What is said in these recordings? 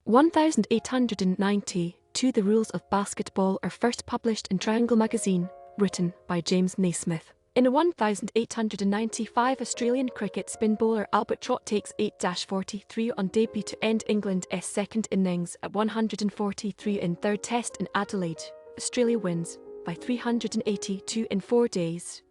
1892, the rules of basketball are first published in Triangle magazine, written by James Naismith. In 1895, Australian cricket spin bowler Albert Trott takes 8-43 on debut to end England's second innings at 143 in third test in Adelaide. Australia wins by 382 in 4 days.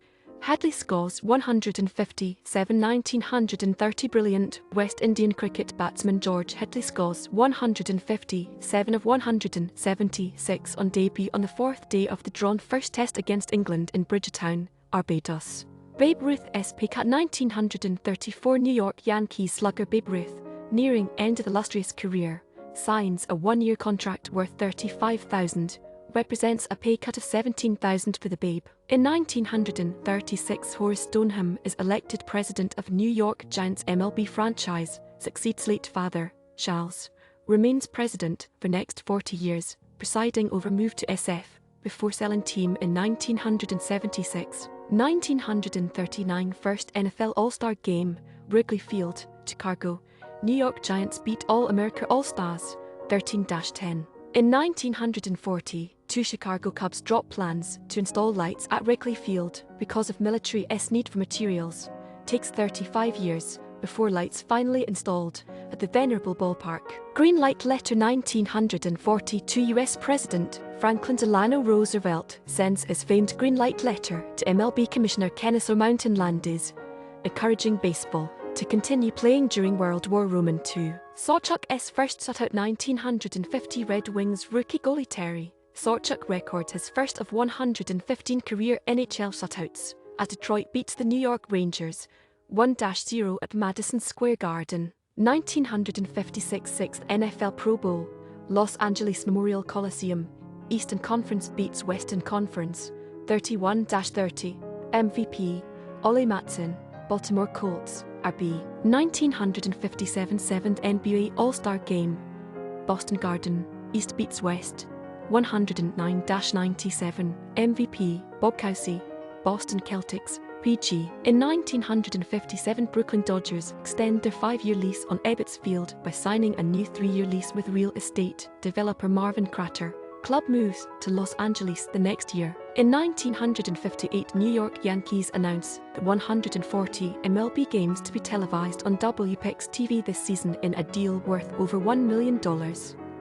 Headley Scores 157 1930. Brilliant West Indian cricket batsman George Headley scores 157 of 176 on debut on the fourth day of the drawn first test against England in Bridgetown, Barbados. Babe Ruth's peak at 1934. New York Yankees slugger Babe Ruth, nearing end of illustrious career, signs a one-year contract worth $35,000. Represents a pay cut of $17,000 for the Babe. In 1936, Horace Stoneham is elected president of New York Giants MLB franchise, succeeds late father, Charles. Remains president for next 40 years, presiding over move to SF, before selling team in 1976. 1939 first NFL All Star Game, Wrigley Field, Chicago. New York Giants beat All-America All-Stars, 13-10. In 1940, two Chicago Cubs dropped plans to install lights at Wrigley Field because of military's need for materials. Takes 35 years before lights finally installed at the venerable ballpark. Green light letter. 1942, U.S. President Franklin Delano Roosevelt sends his famed green light letter to MLB Commissioner Kennesaw Mountain Landis, encouraging baseball to continue playing during World War II. Sawchuk's first shutout. 1950, Red Wings rookie goalie Terry Sawchuk records his first of 115 career NHL shutouts as Detroit beats the New York Rangers 1-0 at Madison Square Garden. 1956 6th NFL Pro Bowl, Los Angeles Memorial Coliseum. Eastern Conference beats Western Conference 31-30. MVP Ollie Matson, Baltimore Colts, RB. 1957 7th NBA All Star Game, Boston Garden. East beats West 109-97. MVP Bob Cousy, Boston Celtics, PG. In 1957, Brooklyn Dodgers extend their 5-year lease on Ebbets Field by signing a new 3-year lease with real estate developer Marvin Kratter. Club moves to Los Angeles the next year. In 1958, New York Yankees announce the 140 MLB games to be televised on WPIX TV this season in a deal worth over $1 million.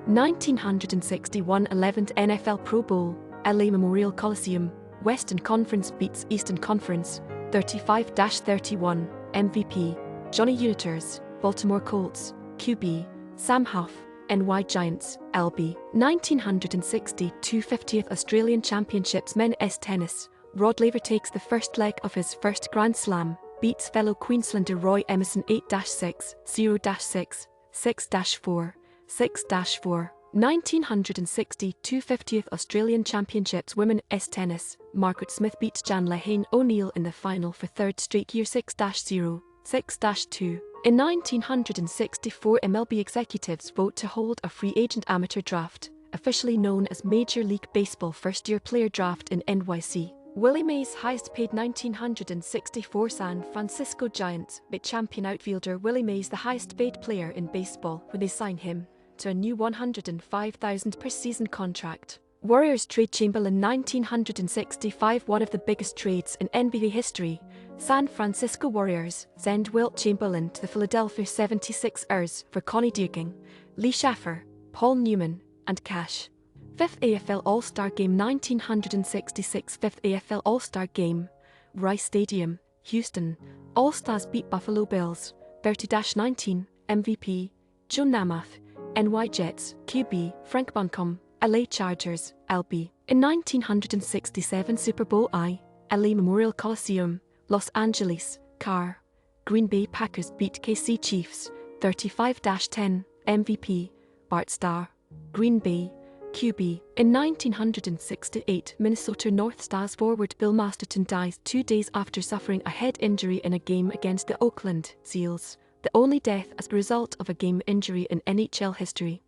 1961 11th NFL Pro Bowl, LA Memorial Coliseum. Western Conference beats Eastern Conference 35-31. MVP Johnny Unitas, Baltimore Colts, QB Sam Huff, NY Giants, LB. 1962 50th Australian Championships Men's Tennis. Rod Laver takes the first leg of his first Grand Slam, beats fellow Queenslander Roy Emerson 8-6, 0-6, 6-4, 6-4. 1962 50th Australian Championships Women's Tennis. Margaret Smith beats Jan Lehane O'Neill in the final for third straight year 6-0, 6-2. In 1964, MLB executives vote to hold a free agent amateur draft, officially known as Major League Baseball first-year player draft in NYC. Willie Mays, highest paid. 1964 San Francisco Giants beat champion outfielder Willie Mays, the highest paid player in baseball, when they sign him to a new $105,000 per season contract. Warriors Trade Chamberlain. 1965, one of the biggest trades in NBA history. San Francisco Warriors send Wilt Chamberlain to the Philadelphia 76ers for Connie Dierking, Lee Schaffer, Paul Newman, and cash. 5th AFL All Star Game. 1966 5th AFL All Star Game, Rice Stadium, Houston. All Stars beat Buffalo Bills 30-19. MVP Joe Namath, NY Jets, QB Frank Buncombe, LA Chargers, LB. In 1967 Super Bowl I, LA Memorial Coliseum, Los Angeles, Car. Green Bay Packers beat KC Chiefs 35-10. MVP Bart Starr, Green Bay, QB. In 1968 Minnesota North Stars forward Bill Masterton dies 2 days after suffering a head injury in a game against the Oakland Seals, the only death as a result of a game injury in NHL history.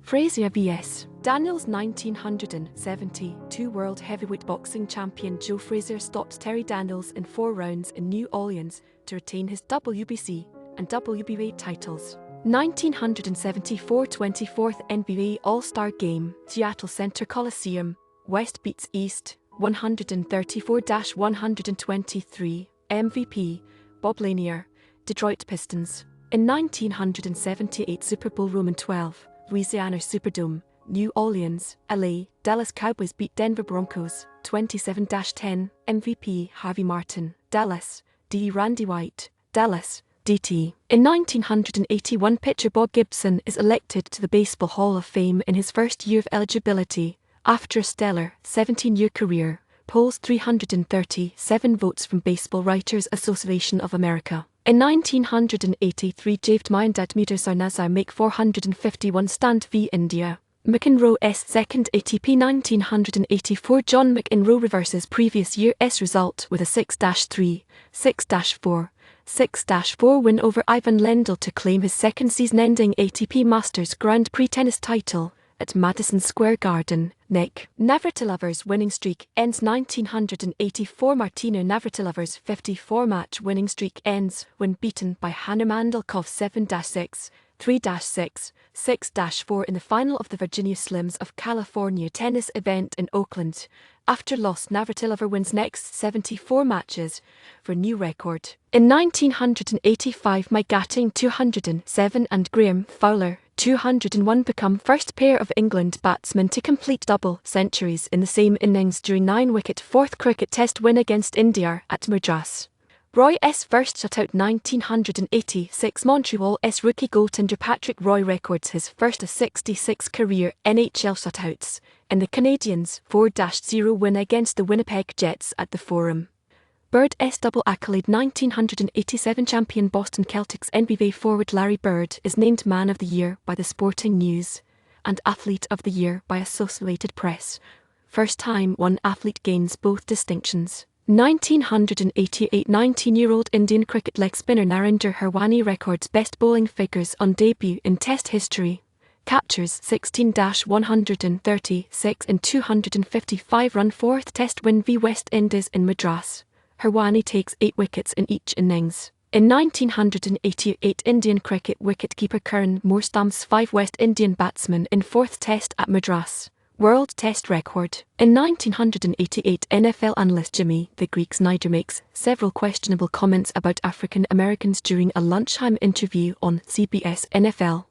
Frazier vs. Daniels. 1972 World Heavyweight Boxing Champion Joe Frazier stops Terry Daniels in 4 rounds in New Orleans to retain his WBC and WBA titles. 1974 24th NBA All Star Game, Seattle Center Coliseum, West beats East, 134-123, MVP, Bob Lanier, Detroit Pistons. In 1978 Super Bowl Roman 12, Louisiana Superdome, New Orleans, LA, Dallas Cowboys beat Denver Broncos, 27-10, MVP Harvey Martin, Dallas, D. Randy White, Dallas, DT. In 1981 pitcher Bob Gibson is elected to the Baseball Hall of Fame in his first year of eligibility, after a stellar 17-year career, polls 337 votes from Baseball Writers Association of America. In 1983 Javed Myandad Meter Sarnazar make 451 stand v India. McEnroe's second ATP 1984 John McEnroe reverses previous year's result with a 6-3, 6-4, 6-4 win over Ivan Lendl to claim his second season-ending ATP Masters Grand Prix tennis title at Madison Square Garden. Nick Navratilov's winning streak ends 1984. Martina Navratilovan's 54-match winning streak ends when beaten by Hannah Mandalkov 7-6, 3-6, 6-4 in the final of the Virginia Slims of California tennis event in Oakland. After loss, Navratilova wins next 74 matches for new record. In 1985 Mike Gatting 207 and Graham Fowler 201 become first pair of England batsmen to complete double centuries in the same innings during 9-wicket fourth cricket test win against India at Madras. Roy's first shutout 1986 Montreal's rookie goaltender Patrick Roy records his first of 66 career NHL shutouts in the Canadiens' 4-0 win against the Winnipeg Jets at the Forum. Bird's double accolade 1987 champion Boston Celtics NBA forward Larry Bird is named Man of the Year by the Sporting News and Athlete of the Year by Associated Press. First time one athlete gains both distinctions. 1988 19-year-old Indian cricket leg spinner Narendra Harwani records best bowling figures on debut in Test history. Captures 16-136 in 255-run fourth Test win v West Indies in Madras. Harwani takes 8 wickets in each innings. In 1988 Indian cricket wicketkeeper Karan Moore stamps 5 West Indian batsmen in fourth Test at Madras. World Test record. In 1988 NFL analyst Jimmy the Greek Snyder makes several questionable comments about African Americans during a lunchtime interview on CBS NFL.